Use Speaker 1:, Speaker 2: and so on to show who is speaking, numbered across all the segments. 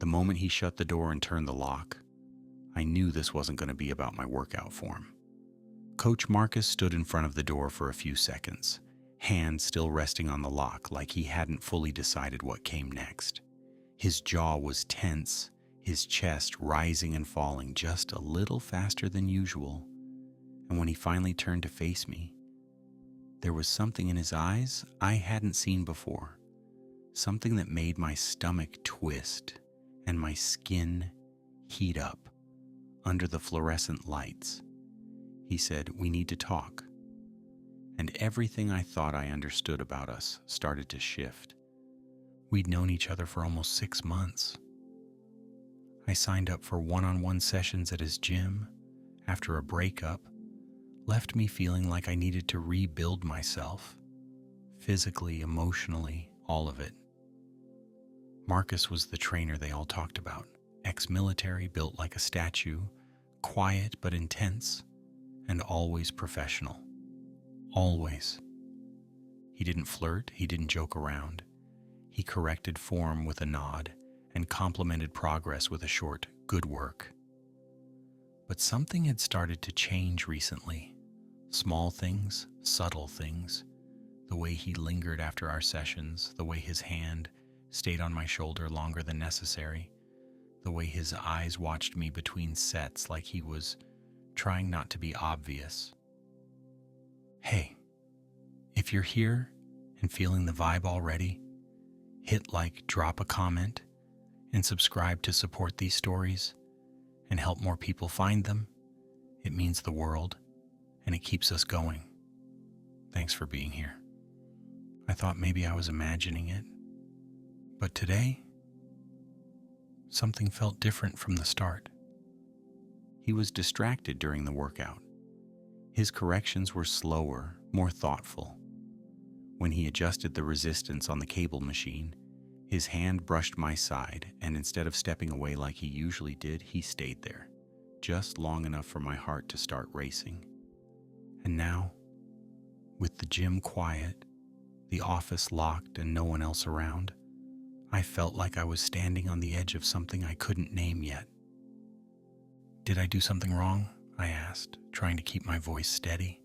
Speaker 1: The moment he shut the door and turned the lock, I knew this wasn't going to be about my workout form. Coach Marcus stood in front of the door for a few seconds, hand still resting on the lock like he hadn't fully decided what came next. His jaw was tense, his chest rising and falling just a little faster than usual. And when he finally turned to face me, there was something in his eyes I hadn't seen before. Something that made my stomach twist and my skin heat up under the fluorescent lights. He said, "We need to talk." And everything I thought I understood about us started to shift. We'd known each other for almost 6 months. I signed up for one-on-one sessions at his gym after a breakup, left me feeling like I needed to rebuild myself, physically, emotionally, all of it. Marcus was the trainer they all talked about, ex-military, built like a statue, quiet but intense, and always professional. Always. He didn't flirt, he didn't joke around. He corrected form with a nod and complimented progress with a short, "Good work." But something had started to change recently. Small things, subtle things. The way he lingered after our sessions, the way his hand stayed on my shoulder longer than necessary, the way his eyes watched me between sets like he was trying not to be obvious. Hey, if you're here and feeling the vibe already, hit like, drop a comment, and subscribe to support these stories and help more people find them. It means the world, and it keeps us going. Thanks for being here. I thought maybe I was imagining it, but today, something felt different from the start. He was distracted during the workout. His corrections were slower, more thoughtful. When he adjusted the resistance on the cable machine, his hand brushed my side, and instead of stepping away like he usually did, he stayed there, just long enough for my heart to start racing. And now, with the gym quiet, the office locked, and no one else around, I felt like I was standing on the edge of something I couldn't name yet. "Did I do something wrong?" I asked, trying to keep my voice steady.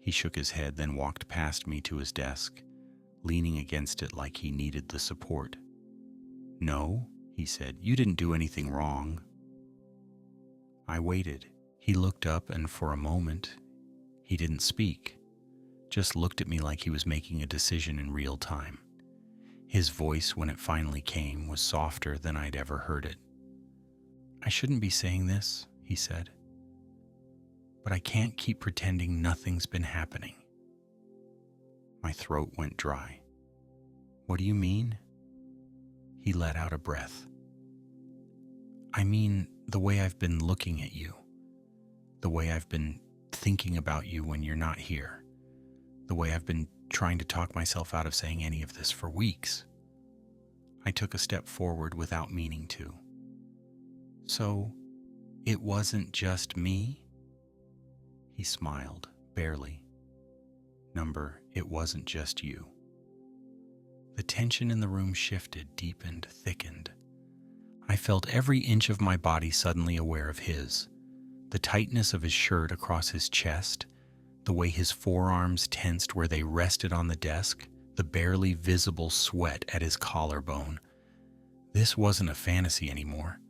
Speaker 1: He shook his head, then walked past me to his desk, leaning against it like he needed the support. "No," he said, "you didn't do anything wrong." I waited. He looked up, and for a moment, he didn't speak, just looked at me like he was making a decision in real time. His voice, when it finally came, was softer than I'd ever heard it. "I shouldn't be saying this," he said, "but I can't keep pretending nothing's been happening." My throat went dry. "What do you mean?" He let out a breath. "I mean, the way I've been looking at you, the way I've been thinking about you when you're not here, the way I've been trying to talk myself out of saying any of this for weeks." I took a step forward without meaning to. "So, it wasn't just me?" He smiled, barely. It wasn't just you." The tension in the room shifted, deepened, thickened. I felt every inch of my body suddenly aware of his. The tightness of his shirt across his chest, the way his forearms tensed where they rested on the desk, the barely visible sweat at his collarbone. This wasn't a fantasy anymore.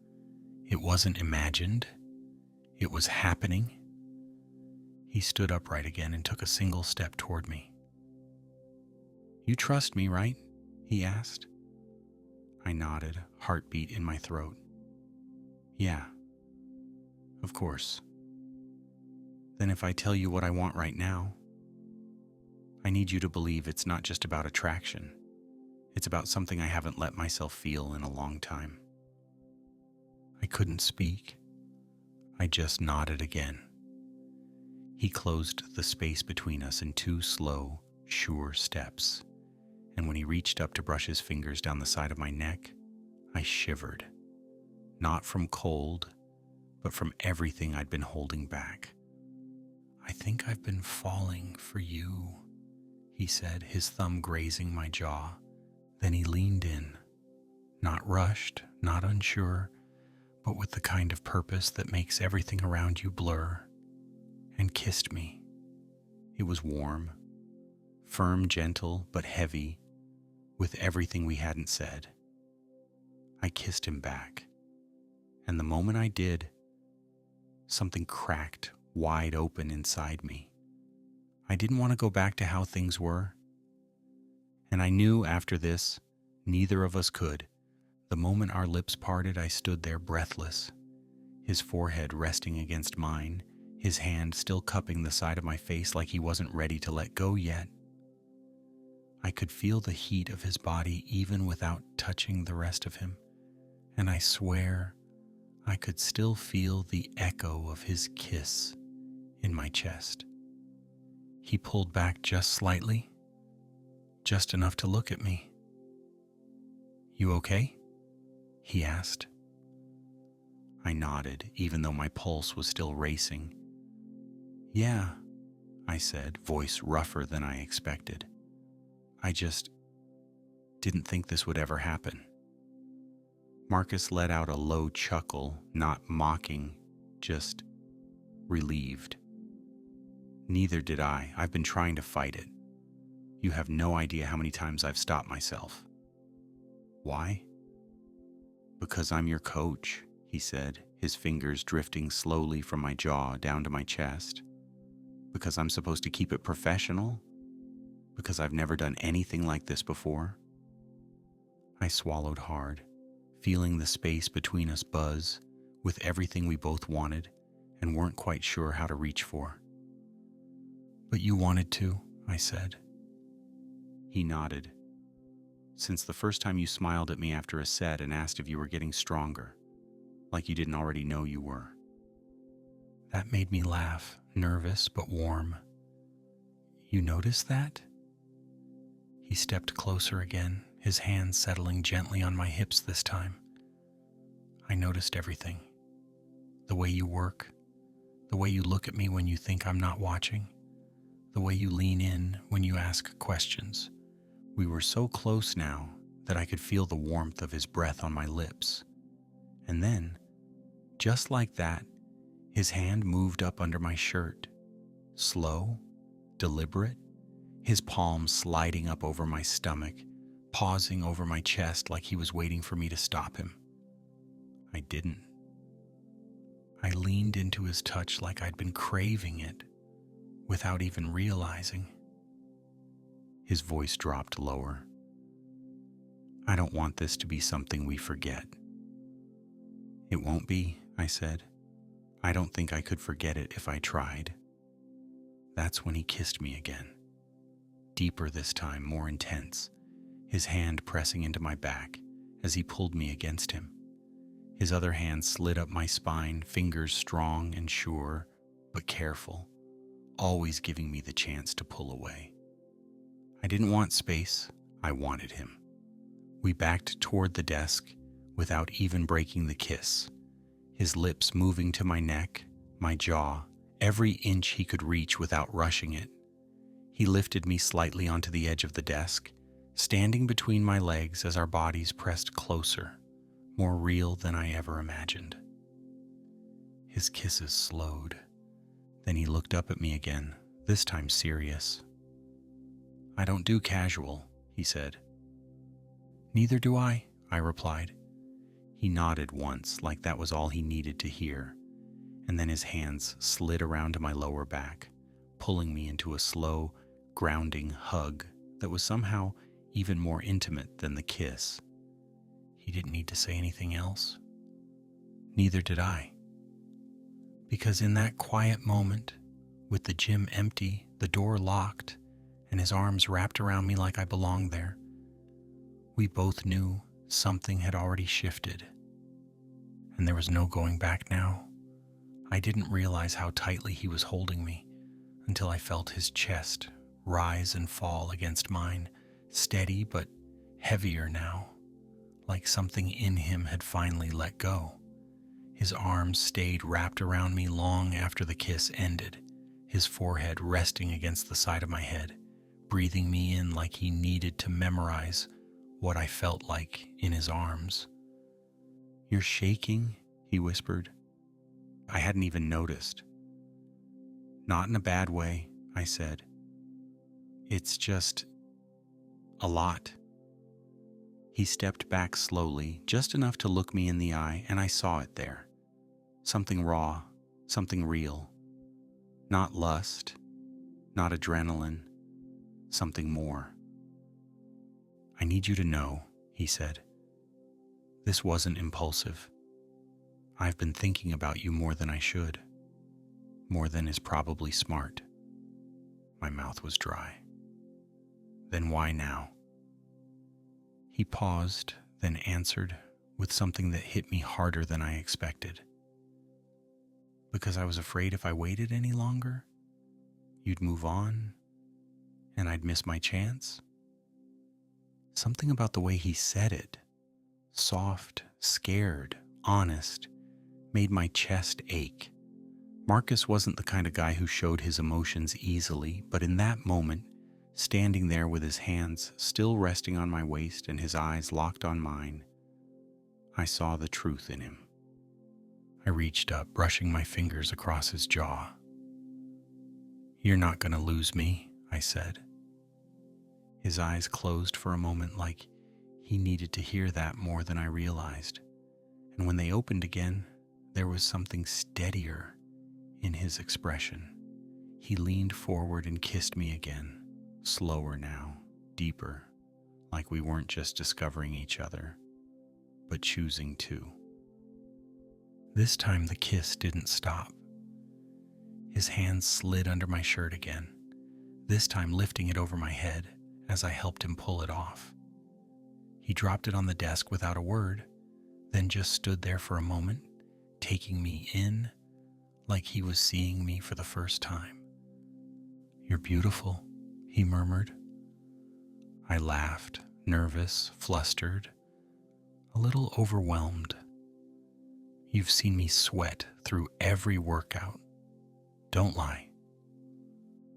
Speaker 1: It wasn't imagined. It was happening. He stood upright again and took a single step toward me. "You trust me, right?" he asked. I nodded, heartbeat in my throat. "Yeah, of course." "Then if I tell you what I want right now, I need you to believe it's not just about attraction. It's about something I haven't let myself feel in a long time." I couldn't speak. I just nodded again. He closed the space between us in 2 slow, sure steps, and when he reached up to brush his fingers down the side of my neck, I shivered. Not from cold, but from everything I'd been holding back. "I think I've been falling for you," he said, his thumb grazing my jaw. Then he leaned in, not rushed, not unsure, but with the kind of purpose that makes everything around you blur, and kissed me. It was warm, firm, gentle, but heavy, with everything we hadn't said. I kissed him back, and the moment I did, something cracked wide open inside me. I didn't want to go back to how things were, and I knew after this, neither of us could. The moment our lips parted, I stood there breathless, his forehead resting against mine, his hand still cupping the side of my face like he wasn't ready to let go yet. I could feel the heat of his body even without touching the rest of him, and I swear I could still feel the echo of his kiss in my chest. He pulled back just slightly, just enough to look at me. "You okay?" he asked. I nodded, even though my pulse was still racing. "Yeah," I said, voice rougher than I expected. "I just didn't think this would ever happen." Marcus let out a low chuckle, not mocking, just relieved. "Neither did I. I've been trying to fight it. You have no idea how many times I've stopped myself." "Why?" "Because I'm your coach," he said, his fingers drifting slowly from my jaw down to my chest. "Because I'm supposed to keep it professional? Because I've never done anything like this before?" I swallowed hard, feeling the space between us buzz with everything we both wanted and weren't quite sure how to reach for. "But you wanted to," I said. He nodded. "Since the first time you smiled at me after a set and asked if you were getting stronger, like you didn't already know you were." That made me laugh, nervous but warm. "You noticed that?" He stepped closer again, his hands settling gently on my hips this time. "I noticed everything. The way you work, the way you look at me when you think I'm not watching, the way you lean in when you ask questions." We were so close now that I could feel the warmth of his breath on my lips. And then, just like that, his hand moved up under my shirt. Slow, deliberate, his palm sliding up over my stomach, pausing over my chest like he was waiting for me to stop him. I didn't. I leaned into his touch like I'd been craving it, without even realizing. His voice dropped lower. "I don't want this to be something we forget." "It won't be," I said. "I don't think I could forget it if I tried." That's when he kissed me again. Deeper this time, more intense, his hand pressing into my back as he pulled me against him. His other hand slid up my spine, fingers strong and sure, but careful, always giving me the chance to pull away. I didn't want space, I wanted him. We backed toward the desk without even breaking the kiss, his lips moving to my neck, my jaw, every inch he could reach without rushing it. He lifted me slightly onto the edge of the desk, standing between my legs as our bodies pressed closer, more real than I ever imagined. His kisses slowed. Then he looked up at me again, this time serious. "I don't do casual," he said. "Neither do I replied. He nodded once, like that was all he needed to hear, and then his hands slid around to my lower back, pulling me into a slow, grounding hug that was somehow even more intimate than the kiss. He didn't need to say anything else. Neither did I. Because in that quiet moment, with the gym empty, the door locked, and his arms wrapped around me like I belonged there, we both knew something had already shifted. And there was no going back now. I didn't realize how tightly he was holding me until I felt his chest rise and fall against mine, steady but heavier now, like something in him had finally let go. His arms stayed wrapped around me long after the kiss ended, his forehead resting against the side of my head, breathing me in like he needed to memorize what I felt like in his arms. "You're shaking," he whispered. I hadn't even noticed. "Not in a bad way," I said. "It's just a lot." He stepped back slowly, just enough to look me in the eye, and I saw it there. Something raw, something real. Not lust, not adrenaline, something more. "I need you to know," he said. "This wasn't impulsive. I've been thinking about you more than I should. More than is probably smart." My mouth was dry. "Then why now?" He paused, then answered with something that hit me harder than I expected. "Because I was afraid if I waited any longer, you'd move on, and I'd miss my chance." Something about the way he said it, soft, scared, honest, made my chest ache. Marcus wasn't the kind of guy who showed his emotions easily, but in that moment, standing there with his hands still resting on my waist and his eyes locked on mine, I saw the truth in him. I reached up, brushing my fingers across his jaw. "You're not going to lose me," I said. His eyes closed for a moment, like he needed to hear that more than I realized. And when they opened again, there was something steadier in his expression. He leaned forward and kissed me again, slower now, deeper, like we weren't just discovering each other, but choosing to. This time the kiss didn't stop. His hands slid under my shirt again, this time lifting it over my head as I helped him pull it off. He dropped it on the desk without a word, then just stood there for a moment, taking me in like he was seeing me for the first time. "You're beautiful," he murmured. I laughed, nervous, flustered, a little overwhelmed. "You've seen me sweat through every workout. Don't lie."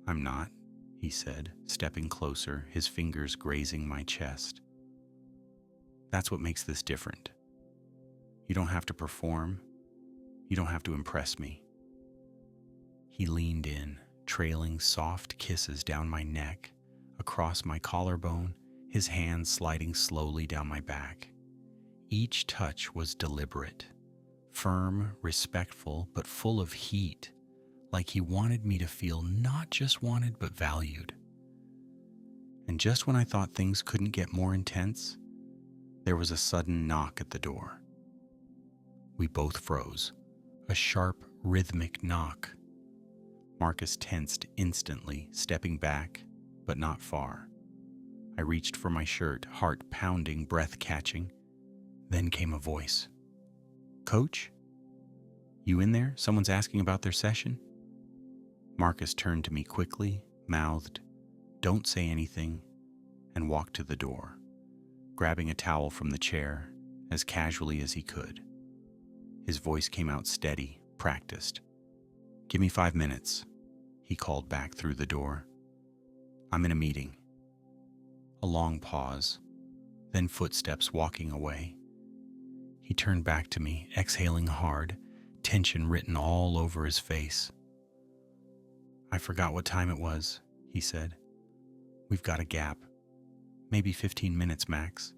Speaker 1: "I'm not," he said, stepping closer, his fingers grazing my chest. "That's what makes this different. You don't have to perform. You don't have to impress me." He leaned in, trailing soft kisses down my neck, across my collarbone, his hands sliding slowly down my back. Each touch was deliberate, firm, respectful, but full of heat, like he wanted me to feel not just wanted, but valued. And just when I thought things couldn't get more intense, there was a sudden knock at the door. We both froze, a sharp, rhythmic knock. Marcus tensed instantly, stepping back, but not far. I reached for my shirt, heart pounding, breath catching. Then came a voice. "Coach? You in there? Someone's asking about their session?" Marcus turned to me quickly, mouthed, "Don't say anything," and walked to the door, grabbing a towel from the chair as casually as he could. His voice came out steady, practiced. "Give me 5 minutes," he called back through the door. "I'm in a meeting." A long pause, then footsteps walking away. He turned back to me, exhaling hard, tension written all over his face. "I forgot what time it was," he said. "We've got a gap. Maybe 15 minutes max."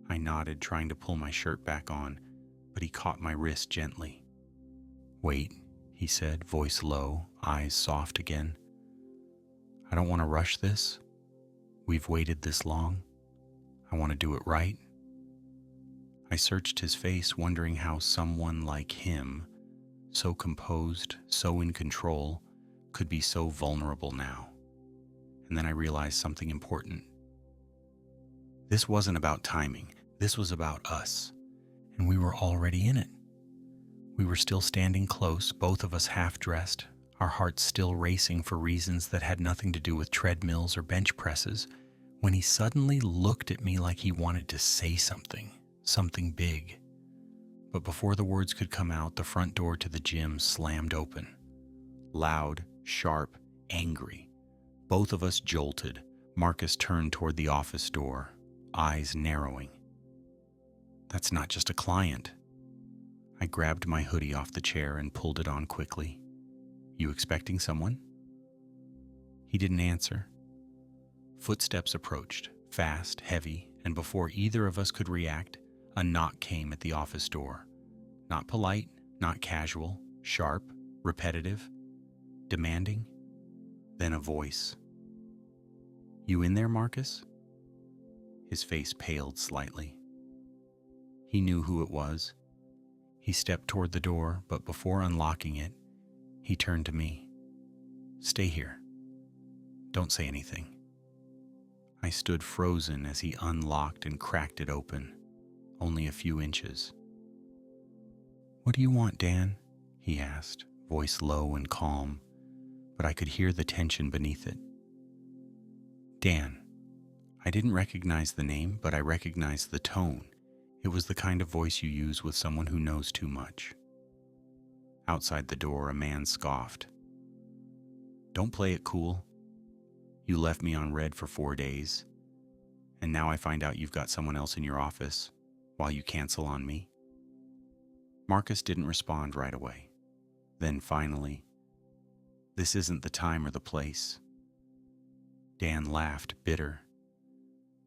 Speaker 1: I nodded, trying to pull my shirt back on, but he caught my wrist gently. "Wait," he said, voice low, eyes soft again. "I don't want to rush this. We've waited this long. I want to do it right." I searched his face, wondering how someone like him, so composed, so in control, could be so vulnerable now. And then I realized something important. This wasn't about timing. This was about us. And we were already in it. We were still standing close, both of us half-dressed, our hearts still racing for reasons that had nothing to do with treadmills or bench presses, when he suddenly looked at me like he wanted to say something big. But before the words could come out, the front door to the gym slammed open. Loud, sharp, angry. Both of us jolted. Marcus turned toward the office door, eyes narrowing. That's not just a client. I grabbed my hoodie off the chair and pulled it on quickly. You expecting someone? He didn't answer. Footsteps approached, fast, heavy, and before either of us could react, a knock came at the office door. Not polite, not casual, sharp, repetitive, demanding. Then a voice. You in there, Marcus? His face paled slightly. He knew who it was. He stepped toward the door, but before unlocking it, he turned to me. Stay here. Don't say anything. I stood frozen as he unlocked and cracked it open, only a few inches. What do you want, Dan? He asked, voice low and calm, but I could hear the tension beneath it. Dan. I didn't recognize the name, but I recognized the tone. It was the kind of voice you use with someone who knows too much. Outside the door, a man scoffed. Don't play it cool. You left me on red for 4 days, and now I find out you've got someone else in your office while you cancel on me. Marcus didn't respond right away. Then finally, this isn't the time or the place. Dan laughed, bitter.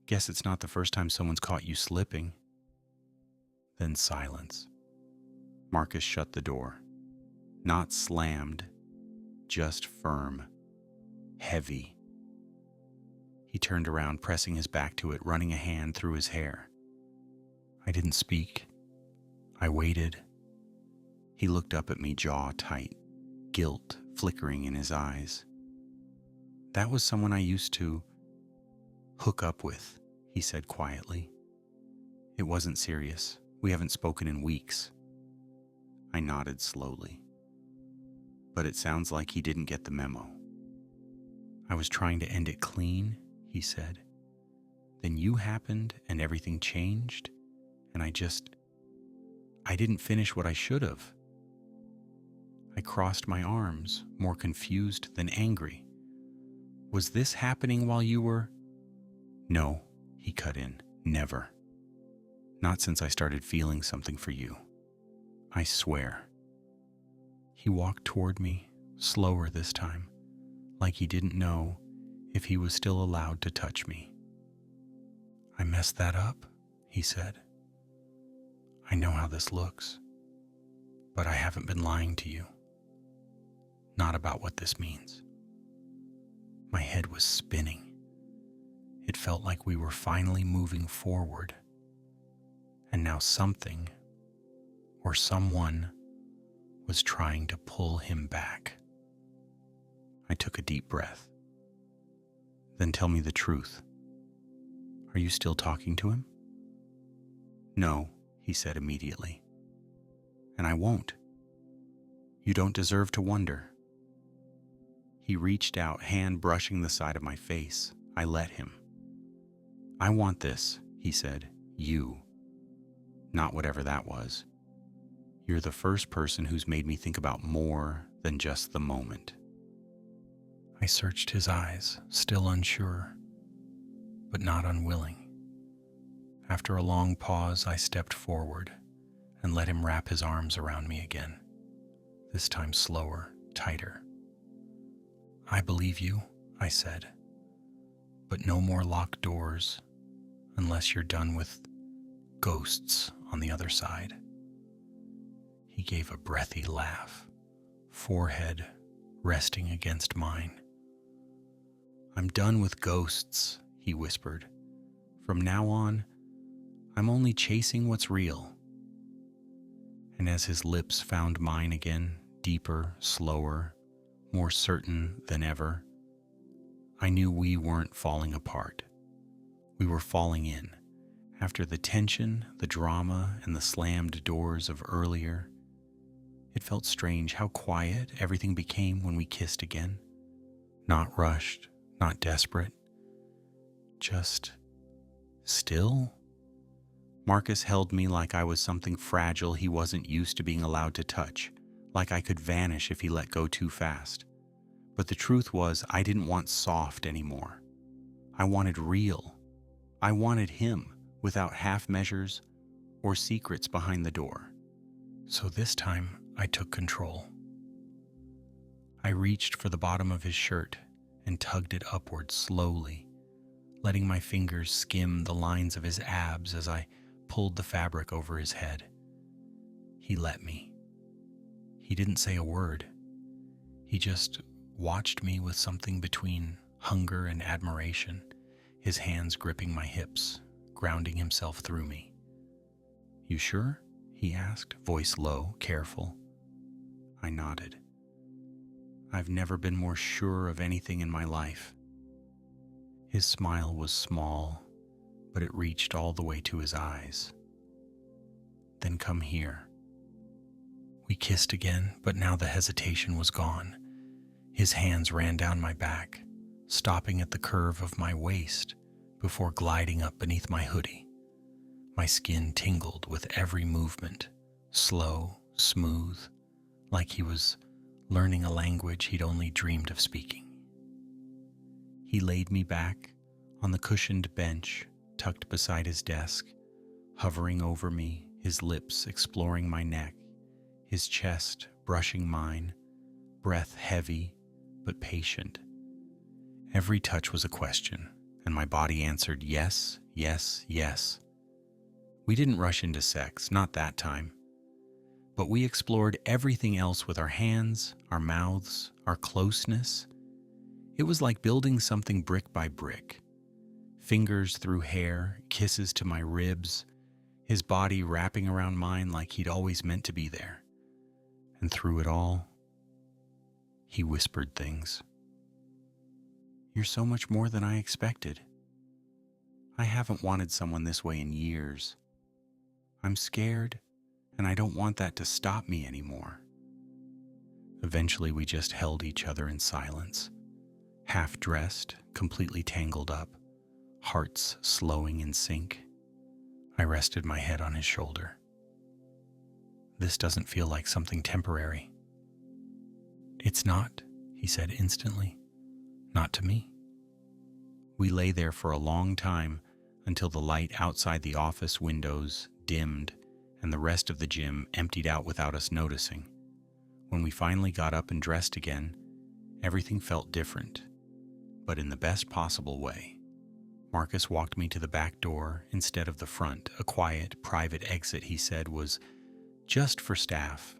Speaker 1: Guess it's not the first time someone's caught you slipping. Then silence. Marcus shut the door. Not slammed, just firm, heavy. He turned around, pressing his back to it, running a hand through his hair. I didn't speak. I waited. He looked up at me, jaw tight, guilt flickering in his eyes. That was someone I used to hook up with, he said quietly. It wasn't serious. We haven't spoken in weeks. I nodded slowly. But it sounds like he didn't get the memo. I was trying to end it clean, he said. Then you happened and everything changed, and I didn't finish what I should have. I crossed my arms, more confused than angry. Was this happening while you were? No, he cut in, never. Not since I started feeling something for you. I swear. He walked toward me, slower this time, like he didn't know if he was still allowed to touch me. I messed that up, he said. I know how this looks, but I haven't been lying to you. Not about what this means. My head was spinning. It felt like we were finally moving forward. And now something, or someone, was trying to pull him back. I took a deep breath. Then tell me the truth. Are you still talking to him? No, he said immediately. And I won't. You don't deserve to wonder. He reached out, hand brushing the side of my face. I let him. I want this, he said. You. Not whatever that was. You're the first person who's made me think about more than just the moment. I searched his eyes, still unsure, but not unwilling. After a long pause, I stepped forward and let him wrap his arms around me again, this time slower, tighter. I believe you, I said, but no more locked doors unless you're done with ghosts on the other side. He gave a breathy laugh, forehead resting against mine. I'm done with ghosts, he whispered. From now on, I'm only chasing what's real. And as his lips found mine again, deeper, slower, more certain than ever, I knew we weren't falling apart. We were falling in. After the tension, the drama, and the slammed doors of earlier, it felt strange how quiet everything became when we kissed again. Not rushed, not desperate, just still. Marcus held me like I was something fragile he wasn't used to being allowed to touch, like I could vanish if he let go too fast. But the truth was, I didn't want soft anymore. I wanted real. I wanted him, without half measures or secrets behind the door. So this time, I took control. I reached for the bottom of his shirt and tugged it upward slowly, letting my fingers skim the lines of his abs as I pulled the fabric over his head. He let me. He didn't say a word. He just watched me with something between hunger and admiration, his hands gripping my hips, grounding himself through me. "You sure?" he asked, voice low, careful. I nodded. I've never been more sure of anything in my life. His smile was small, but it reached all the way to his eyes. "Then come here." We kissed again, but now the hesitation was gone. His hands ran down my back, stopping at the curve of my waist before gliding up beneath my hoodie. My skin tingled with every movement, slow, smooth, like he was learning a language he'd only dreamed of speaking. He laid me back on the cushioned bench tucked beside his desk, hovering over me, his lips exploring my neck, his chest brushing mine, breath heavy but patient. Every touch was a question, and my body answered yes, yes, yes. We didn't rush into sex, not that time. But we explored everything else with our hands, our mouths, our closeness. It was like building something brick by brick. Fingers through hair, kisses to my ribs, his body wrapping around mine like he'd always meant to be there. And through it all, he whispered things. "You're so much more than I expected. I haven't wanted someone this way in years. I'm scared, and I don't want that to stop me anymore." Eventually, we just held each other in silence, half-dressed, completely tangled up, hearts slowing in sync. I rested my head on his shoulder. "This doesn't feel like something temporary." "It's not," he said instantly. "Not to me." We lay there for a long time until the light outside the office windows dimmed and the rest of the gym emptied out without us noticing. When we finally got up and dressed again, everything felt different, but in the best possible way. Marcus walked me to the back door instead of the front, a quiet, private exit he said was just for staff.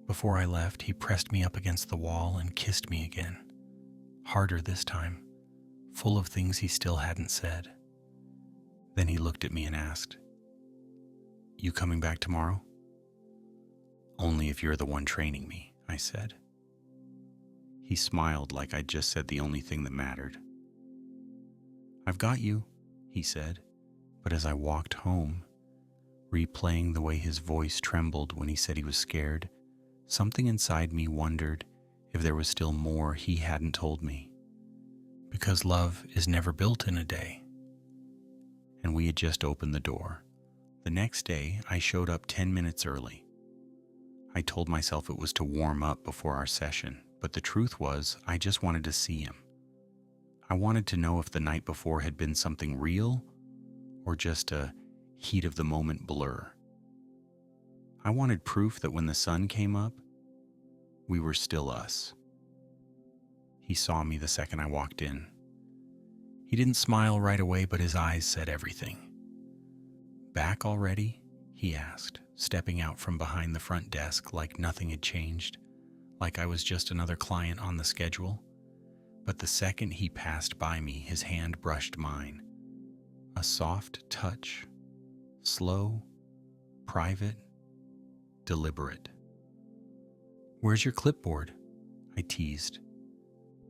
Speaker 1: Before I left, he pressed me up against the wall and kissed me again. Harder this time, full of things he still hadn't said. Then he looked at me and asked, "You coming back tomorrow?" "Only if you're the one training me," I said. He smiled like I'd just said the only thing that mattered. "I've got you," he said, but as I walked home, replaying the way his voice trembled when he said he was scared, something inside me wondered if there was still more he hadn't told me. Because love is never built in a day. And we had just opened the door. The next day, I showed up 10 minutes early. I told myself it was to warm up before our session, but the truth was I just wanted to see him. I wanted to know if the night before had been something real or just a heat-of-the-moment blur. I wanted proof that when the sun came up, we were still us. He saw me the second I walked in. He didn't smile right away, but his eyes said everything. "Back already?" he asked, stepping out from behind the front desk like nothing had changed, like I was just another client on the schedule. But the second he passed by me, his hand brushed mine. A soft touch, slow, private, deliberate. "Where's your clipboard?" I teased.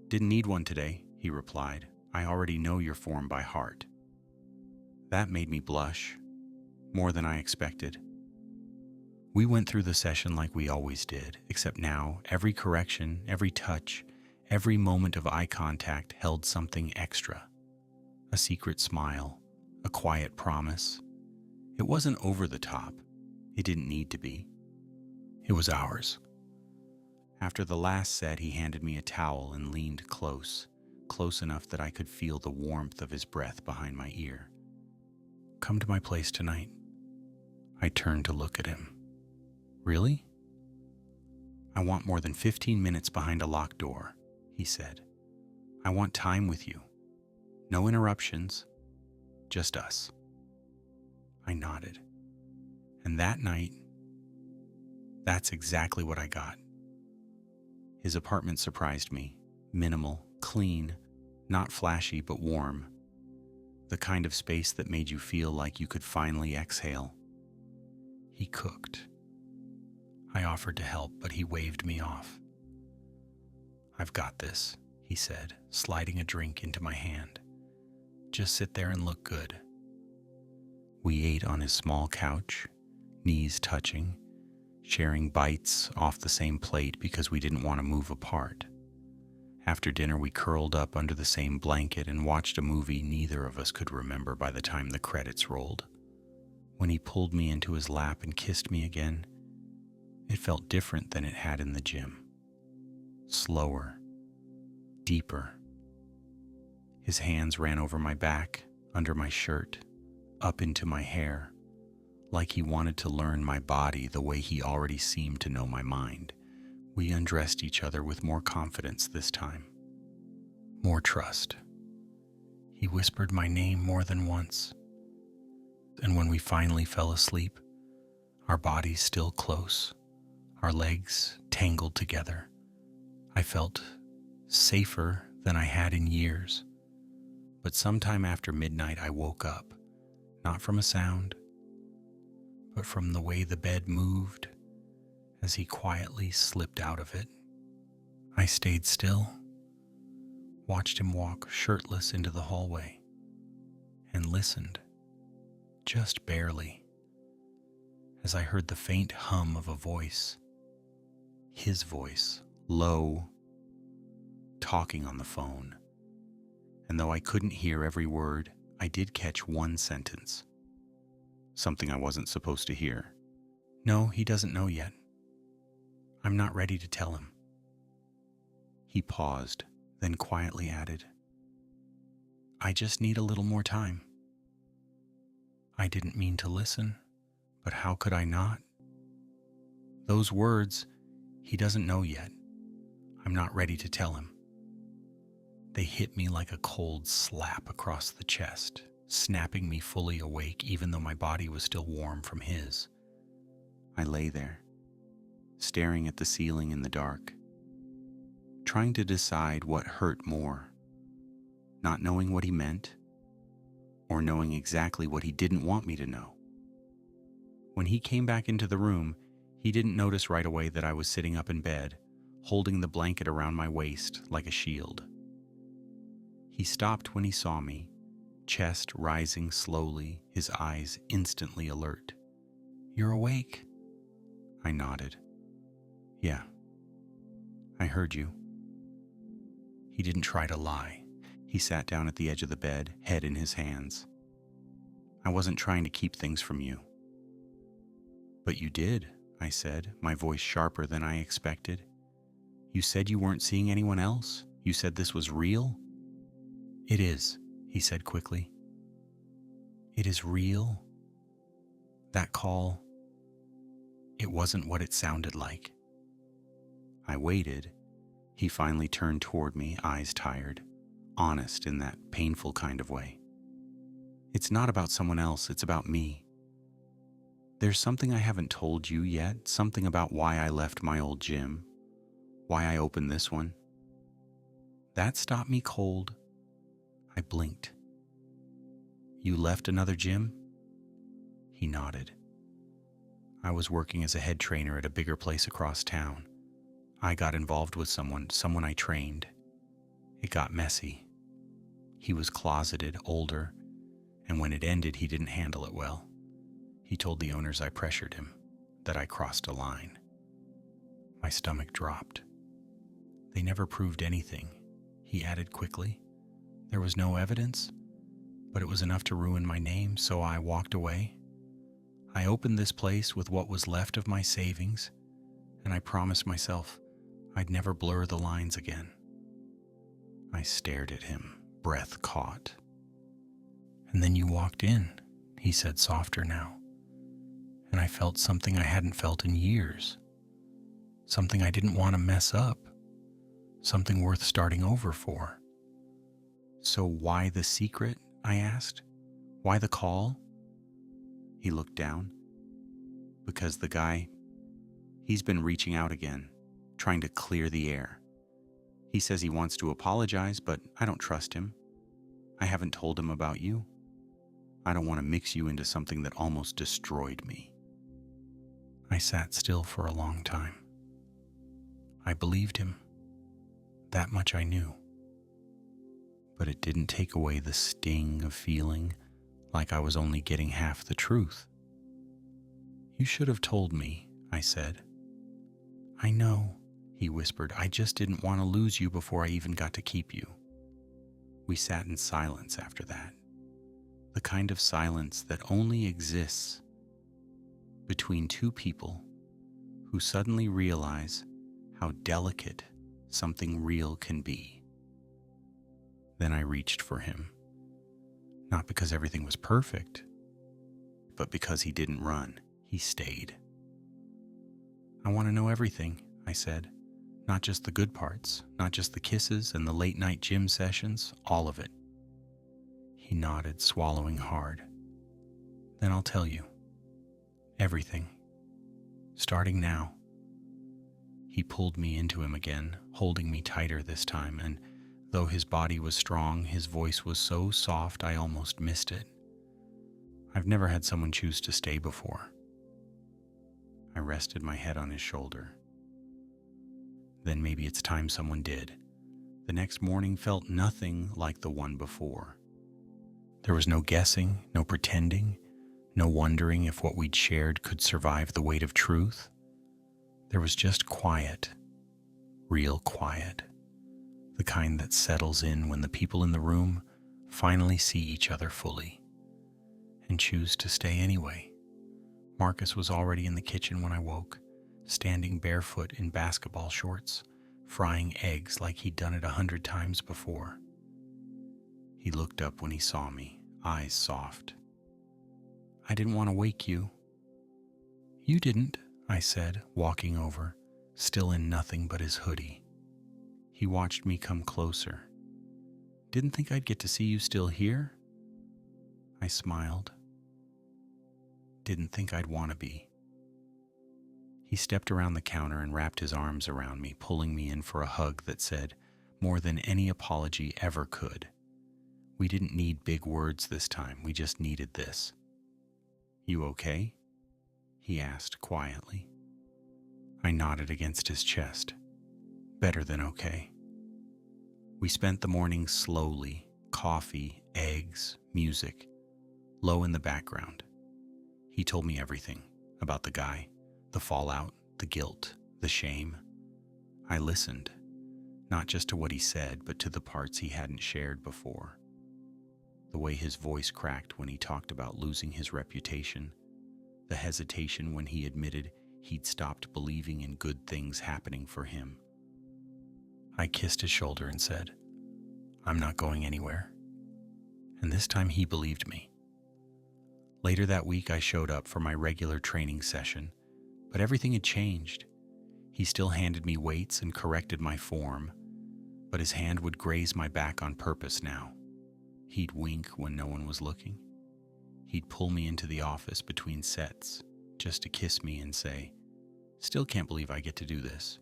Speaker 1: "Didn't need one today," he replied. "I already know your form by heart." That made me blush, more than I expected. We went through the session like we always did, except now every correction, every touch, every moment of eye contact held something extra. A secret smile, a quiet promise. It wasn't over the top. It didn't need to be. It was ours. After the last set, he handed me a towel and leaned close, close enough that I could feel the warmth of his breath behind my ear. "Come to my place tonight." I turned to look at him. "Really?" "I want more than 15 minutes behind a locked door," he said. "I want time with you. No interruptions, just us." I nodded. And that night, that's exactly what I got. His apartment surprised me. Minimal, clean, not flashy but warm. The kind of space that made you feel like you could finally exhale. He cooked. I offered to help, but he waved me off. "I've got this," he said, sliding a drink into my hand. "Just sit there and look good." We ate on his small couch, knees touching, sharing bites off the same plate because we didn't want to move apart. After dinner, we curled up under the same blanket and watched a movie neither of us could remember by the time the credits rolled. When he pulled me into his lap and kissed me again, it felt different than it had in the gym. Slower, deeper. His hands ran over my back, under my shirt, up into my hair, like he wanted to learn my body the way he already seemed to know my mind. We undressed each other with more confidence this time. More trust. He whispered my name more than once. And when we finally fell asleep, our bodies still close, our legs tangled together, I felt safer than I had in years. But sometime after midnight, I woke up, not from a sound, but from the way the bed moved as he quietly slipped out of it. I stayed still, watched him walk shirtless into the hallway, and listened, just barely, as I heard the faint hum of a voice, his voice, low, talking on the phone. And though I couldn't hear every word, I did catch one sentence. Something I wasn't supposed to hear. "No, he doesn't know yet. I'm not ready to tell him." He paused, then quietly added, "I just need a little more time." I didn't mean to listen, but how could I not? Those words, "he doesn't know yet. I'm not ready to tell him." They hit me like a cold slap across the chest, snapping me fully awake even though my body was still warm from his. I lay there, staring at the ceiling in the dark, trying to decide what hurt more, not knowing what he meant, or knowing exactly what he didn't want me to know. When he came back into the room, he didn't notice right away that I was sitting up in bed, holding the blanket around my waist like a shield. He stopped when he saw me, chest rising slowly, his eyes instantly alert. "You're awake?" I nodded. "Yeah, I heard you." He didn't try to lie. He sat down at the edge of the bed, head in his hands. "I wasn't trying to keep things from you." "But you did," I said, my voice sharper than I expected. "You said you weren't seeing anyone else. You said this was real." "It is," he said quickly. "It is real." That call, it wasn't what it sounded like. I waited. He finally turned toward me, eyes tired, honest in that painful kind of way. "It's not about someone else, it's about me. There's something I haven't told you yet, something about why I left my old gym, why I opened this one. That stopped me cold." I blinked. "You left another gym?" He nodded. "I was working as a head trainer at a bigger place across town. I got involved with someone I trained. It got messy. He was closeted, older, and when it ended, he didn't handle it well. He told the owners I pressured him, that I crossed a line." My stomach dropped. "They never proved anything," he added quickly. "There was no evidence, but it was enough to ruin my name, so I walked away. I opened this place with what was left of my savings, and I promised myself I'd never blur the lines again. I stared at him, breath caught. "And then you walked in," he said softer now, "and I felt something I hadn't felt in years. Something I didn't want to mess up. Something worth starting over for." "So why the secret?" I asked. "Why the call?" He looked down. "Because the guy, he's been reaching out again, trying to clear the air. He says he wants to apologize, but I don't trust him. I haven't told him about you. I don't want to mix you into something that almost destroyed me." I sat still for a long time. I believed him. That much I knew. But it didn't take away the sting of feeling like I was only getting half the truth. "You should have told me," I said. "I know," he whispered. "I just didn't want to lose you before I even got to keep you." We sat in silence after that. The kind of silence that only exists between two people who suddenly realize how delicate something real can be. Then I reached for him, not because everything was perfect, but because he didn't run, he stayed. "I want to know everything," I said. "Not just the good parts, not just the kisses and the late night gym sessions, all of it." He nodded, swallowing hard. "Then I'll tell you. Everything. Starting now." He pulled me into him again, holding me tighter this time, and though his body was strong, his voice was so soft I almost missed it. I've never had someone choose to stay before. I rested my head on his shoulder. Then maybe it's time someone did. The next morning felt nothing like the one before. There was no guessing, no pretending, no wondering if what we'd shared could survive the weight of truth. There was just quiet, real quiet, the kind that settles in when the people in the room finally see each other fully and choose to stay anyway. Marcus was already in the kitchen when I woke, standing barefoot in basketball shorts, frying eggs like he'd done it 100 times before. He looked up when he saw me, eyes soft. "I didn't want to wake you." "You didn't," I said, walking over, still in nothing but his hoodie. He watched me come closer. "Didn't think I'd get to see you still here?" I smiled. "Didn't think I'd want to be." He stepped around the counter and wrapped his arms around me, pulling me in for a hug that said more than any apology ever could. We didn't need big words this time, we just needed this. "You okay?" he asked quietly. I nodded against his chest. "Better than okay." We spent the morning slowly, coffee, eggs, music, low in the background. He told me everything about the guy, the fallout, the guilt, the shame. I listened, not just to what he said, but to the parts he hadn't shared before. The way his voice cracked when he talked about losing his reputation, the hesitation when he admitted he'd stopped believing in good things happening for him. I kissed his shoulder and said, "I'm not going anywhere." And this time he believed me. Later that week I showed up for my regular training session, but everything had changed. He still handed me weights and corrected my form, but his hand would graze my back on purpose now. He'd wink when no one was looking. He'd pull me into the office between sets just to kiss me and say, "Still can't believe I get to do this."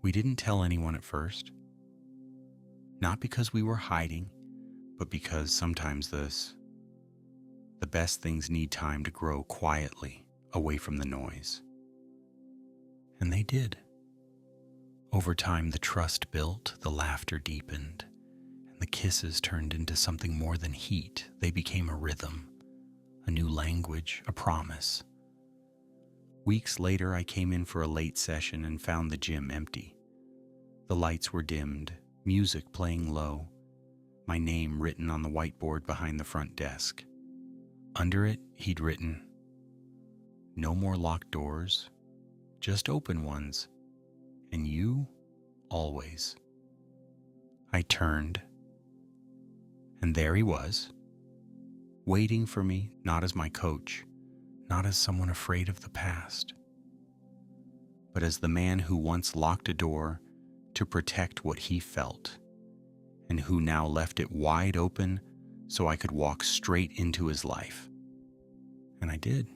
Speaker 1: We didn't tell anyone at first. Not because we were hiding, but because sometimes the best things need time to grow quietly away from the noise. And they did. Over time, the trust built, the laughter deepened, and the kisses turned into something more than heat. They became a rhythm, a new language, a promise. Weeks later, I came in for a late session and found the gym empty. The lights were dimmed, music playing low, my name written on the whiteboard behind the front desk. Under it, he'd written, "No more locked doors, just open ones, and you, always." I turned, and there he was, waiting for me, not as my coach, not as someone afraid of the past, but as the man who once locked a door to protect what he felt, and who now left it wide open so I could walk straight into his life. And I did.